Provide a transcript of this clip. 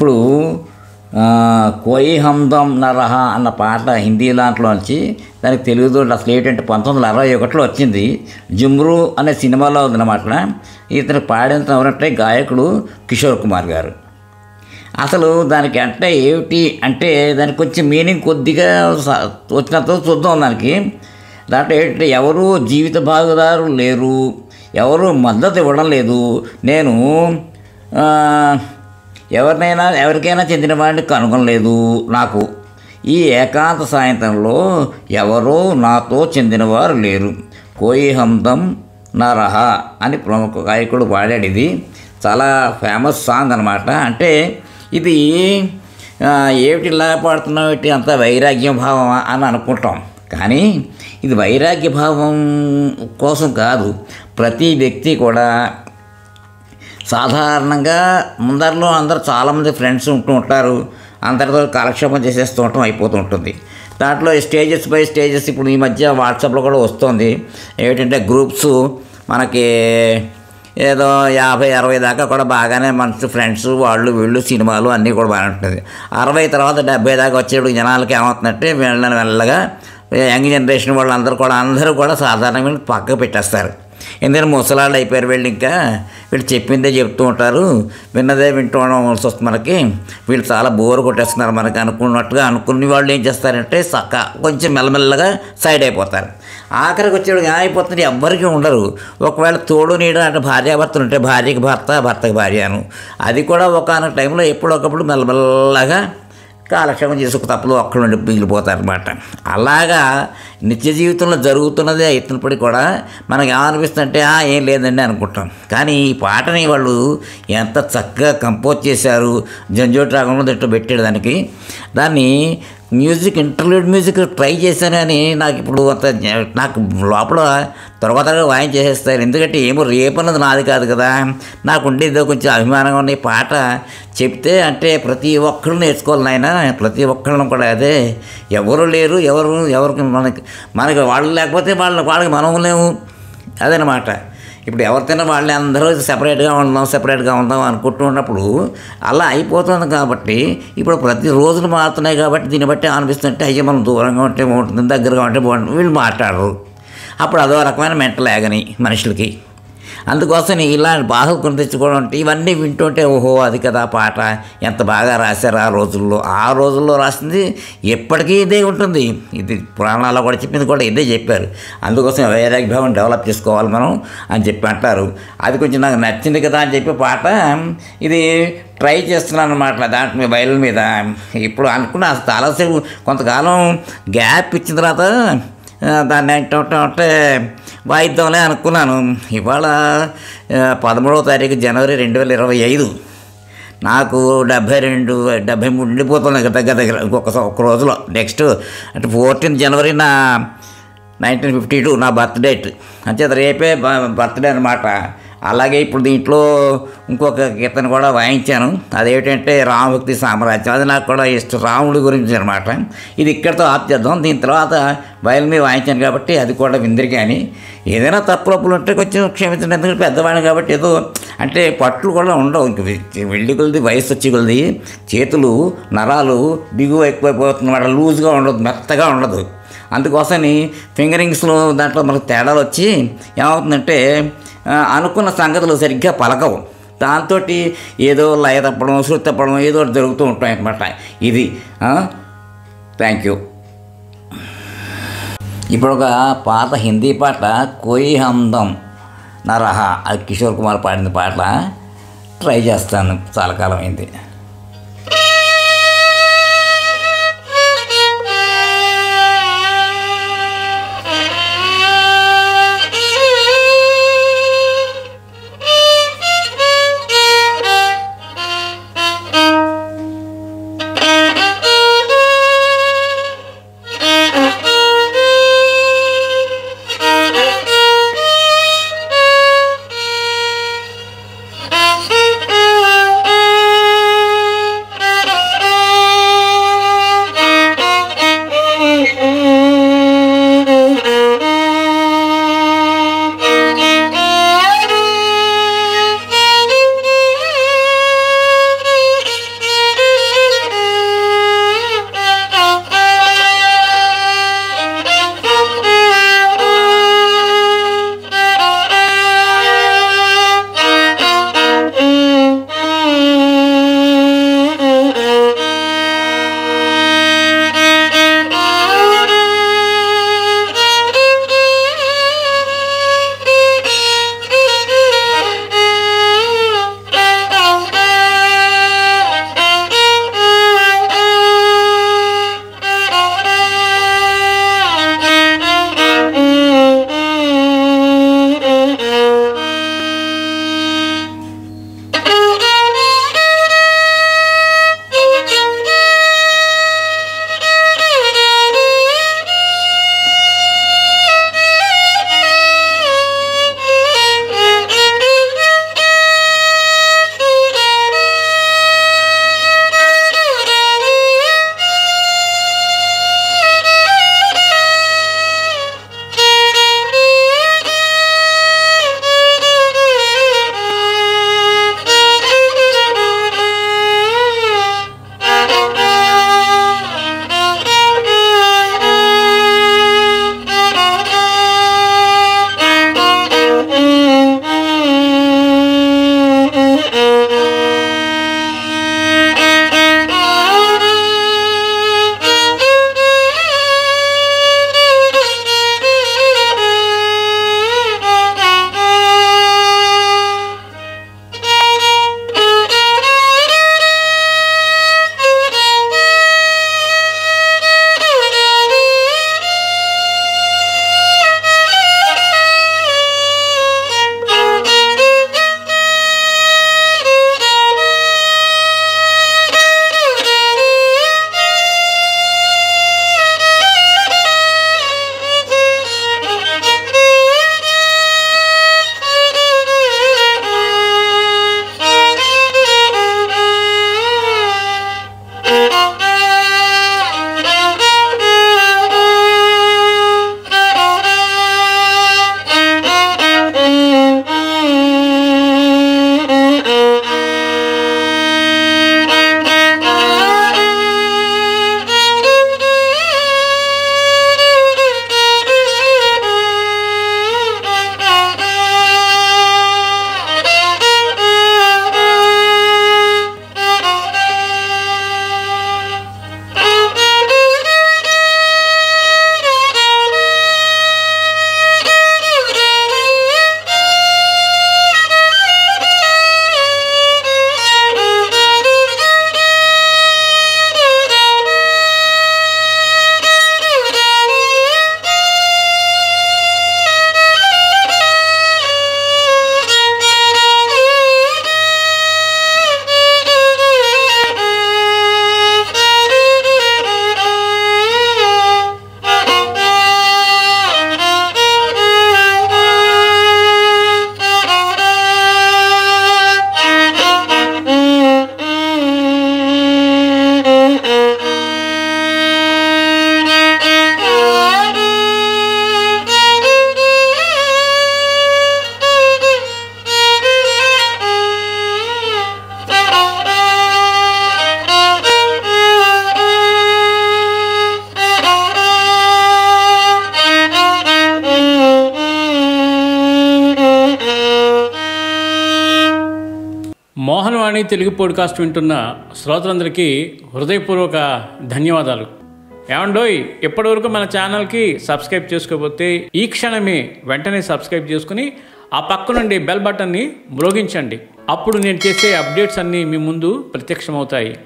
ఇప్పుడు కోయి హమ్దమ్ నరహ అన్న పాట హిందీ దాంట్లోంచి దానికి తెలుగులో అసలు ఏంటంటే 1961లో వచ్చింది. జుమ్రు అనే సినిమాలో ఉందన్నమాట. ఇతను పాడిన ఎవరంటే గాయకుడు కిషోర్ కుమార్ గారు. అసలు దానికి అంటే ఏమిటి అంటే దానికి కొంచెం మీనింగ్ కొద్దిగా వచ్చినంత చూద్దాం. దాంట్లో ఏంటంటే ఎవరు జీవిత భాగదారులు లేరు, ఎవరు మద్దతు ఇవ్వడం లేదు, నేను ఎవరికైనా చెందిన వాడిని కనుగొనలేదు. నాకు ఈ ఏకాంత సాయంత్రంలో ఎవరో నాతో చెందినవారు లేరు. కోయి హమ్దమ్ నరహ అని ప్రముఖ గాయకుడు పాడాడు. ఇది చాలా ఫేమస్ సాంగ్ అనమాట. అంటే ఇది ఏమిటి ఇలా పాడుతున్నాం, ఏంటి అంత వైరాగ్య భావం అని అనుకుంటాం. కానీ ఇది వైరాగ్య భావం కోసం కాదు. ప్రతి వ్యక్తి కూడా సాధారణంగా ముందరలో అందరూ చాలామంది ఫ్రెండ్స్ ఉంటూ ఉంటారు. అందరితో కాలక్షేపం చేసేస్తూ ఉంటాం, అయిపోతూ ఉంటుంది. దాంట్లో స్టేజెస్ బై స్టేజెస్ ఇప్పుడు ఈ మధ్య వాట్సాప్లో కూడా వస్తుంది. ఏంటంటే గ్రూప్స్ మనకి ఏదో 50-60 దాకా కూడా బాగానే మంచి ఫ్రెండ్స్, వాళ్ళు వీళ్ళు సినిమాలు అన్నీ కూడా బాగానే ఉంటుంది. 60 తర్వాత 70 దాకా వచ్చేప్పుడు జనాలకి ఏమవుతుందంటే మెల్లగా యంగ్ జనరేషన్ వాళ్ళందరూ కూడా సాధారణంగా పక్కకు పెట్టేస్తారు. ఎందుకంటే ముసలాళ్ళు అయిపోయారు వీళ్ళు. ఇంకా వీళ్ళు చెప్పిందే చెప్తూ ఉంటారు, విన్నదే వింటూ ఉండవలసి వస్తుంది మనకి. వీళ్ళు చాలా బోరు కొట్టేస్తున్నారు మనకి అనుకున్నట్టుగా అనుకుని వాళ్ళు ఏం చేస్తారంటే కొంచెం మెల్లమెల్లగా సైడ్ అయిపోతారు. ఆఖరికి వచ్చేవాడు ఏమైపోతుంది, ఎవ్వరికీ ఉండరు. ఒకవేళ తోడు నీడ అంటే భార్యాభర్తలు ఉంటే భార్యకి భర్త, భర్తకి భార్యను, అది కూడా ఒకనొక టైంలో ఎప్పుడొకప్పుడు మెల్లమెల్లగా కాలక్షేపం చేసుకు తప్పలు ఒక్కడు నుండి మిగిలిపోతారనమాట. అలాగా నిత్య జీవితంలో జరుగుతున్నదే అయినప్పటికీ కూడా మనకి ఏమనిపిస్తుందంటే ఏం లేదండి అనుకుంటాం. కానీ ఈ పాటని వాళ్ళు ఎంత చక్కగా కంపోజ్ చేశారు. జంజోటి రాగంలో దీంట్లో పెట్టాడు దాన్ని మ్యూజిక్ ఇంటర్వ్యూడ్ మ్యూజిక్ ట్రై చేశాను. అని నాకు ఇప్పుడు నాకు లోపల తర్వాత వాయించేసేస్తారు. ఎందుకంటే ఏమో రేపు అన్నది నాది కాదు కదా, నాకు ఉండేదో కొంచెం అభిమానంగా ఉన్న ఈ పాట చెప్తే అంటే ప్రతి ఒక్కరు నేర్చుకోవాలి నాయన, ప్రతి ఒక్కళ్ళని కూడా అదే. ఎవరు లేరు, ఎవరికి మనకి వాళ్ళు లేకపోతే వాళ్ళకి మనం లేము, అదనమాట. ఇప్పుడు ఎవరితోనో వాళ్ళే అందరూ సెపరేట్గా ఉందాం అనుకుంటూ ఉన్నప్పుడు అలా అయిపోతుంది. కాబట్టి ఇప్పుడు ప్రతి రోజులు మారుతున్నాయి. కాబట్టి దీన్ని బట్టి అనిపిస్తుంటే అయ్యో మనం దూరంగా ఉంటే బాగుంటుంది, దగ్గరగా ఉంటే బాగుంటుంది, వీళ్ళు మాట్లాడరు. అప్పుడు అదో రకమైన మెంటల్ యాగని మనుషులకి. అందుకోసం ఇలా బాగా కొని తెచ్చుకోవడం అంటే ఇవన్నీ వింటుంటే ఓహో అది కదా పాట, ఎంత బాగా రాశారు ఆ రోజుల్లో రాసింది ఎప్పటికీ ఇదే ఉంటుంది. ఇది పురాణాల్లో కూడా చెప్పింది కూడా ఇదే చెప్పారు. అందుకోసం వైరాగ్యభావం డెవలప్ చేసుకోవాలి మనం అని చెప్పి అంటారు. అది కొంచెం నాకు నచ్చింది కదా అని చెప్పి పాట ఇది ట్రై చేస్తున్నాను అనమాట దాంట్లో బయలు మీద. ఇప్పుడు అనుకున్నా చాలాసేపు కొంతకాలం గ్యాప్ ఇచ్చిన తర్వాత దాన్ని ఏంటంటే వాయిద్దాంలే అనుకున్నాను. ఇవాళ 13వ తారీఖు జనవరి 2025. నాకు 73 ఉండిపోతుంది దగ్గర ఒక్క రోజులో. నెక్స్ట్ అంటే 14 జనవరి నా 1952 నా బర్త్ డేట్. అంచేత రేపే బర్త్డే అనమాట. అలాగే ఇప్పుడు దీంట్లో ఇంకొక కీర్తన కూడా వాయించాను. అదేమిటంటే రామభక్తి సామ్రాజ్యం. అది నాకు కూడా ఇష్టం, రాముడి గురించి అనమాట. ఇది ఇక్కడితో ఆప్ చేద్దాం. దీని తర్వాత బయలు మీద వాయించాను కాబట్టి అది కూడా విందరికి. అని ఏదైనా తప్పులు ఉంటే కొంచెం క్షమించండి, ఎందుకంటే పెద్దవాడిని కాబట్టి ఏదో అంటే పట్లు కూడా ఉండవు. ఇంక వెళ్ళి కొలిది వయసు వచ్చి కొలిది చేతులు నరాలు బిగువ ఎక్కువైపోతుందన్నమాట. లూజ్గా ఉండదు, మెత్తగా ఉండదు. అందుకోసమని ఫింగరింగ్స్లో దాంట్లో మనకు తేడాలు వచ్చి ఏమవుతుందంటే అనుకున్న సంగతులు సరిగ్గా పలకవు. దాంతో ఏదో లయ తప్పడం, శృతి తప్పడం ఏదో జరుగుతూ ఉంటాయి అన్నమాట. ఇది థ్యాంక్ యూ. ఇప్పుడు ఒక పాత హిందీ పాట కోయి హమ్దమ్ నరహ, అది కిషోర్ కుమార్ పాడిన పాట ట్రై చేస్తాను, చాలా కాలం అయింది. మోహన్ వాణి తెలుగు పాడ్కాస్ట్ వింటున్న శ్రోతలందరికీ హృదయపూర్వక ధన్యవాదాలు. ఏమండోయ్, ఇప్పటివరకు మన ఛానల్కి సబ్స్క్రైబ్ చేసుకోకపోతే ఈ క్షణమే వెంటనే సబ్స్క్రైబ్ చేసుకుని ఆ పక్క నుండి బెల్ బటన్ని మ్రోగించండి. అప్పుడు నేను చేసే అప్డేట్స్ అన్నీ మీ ముందు ప్రత్యక్షమవుతాయి.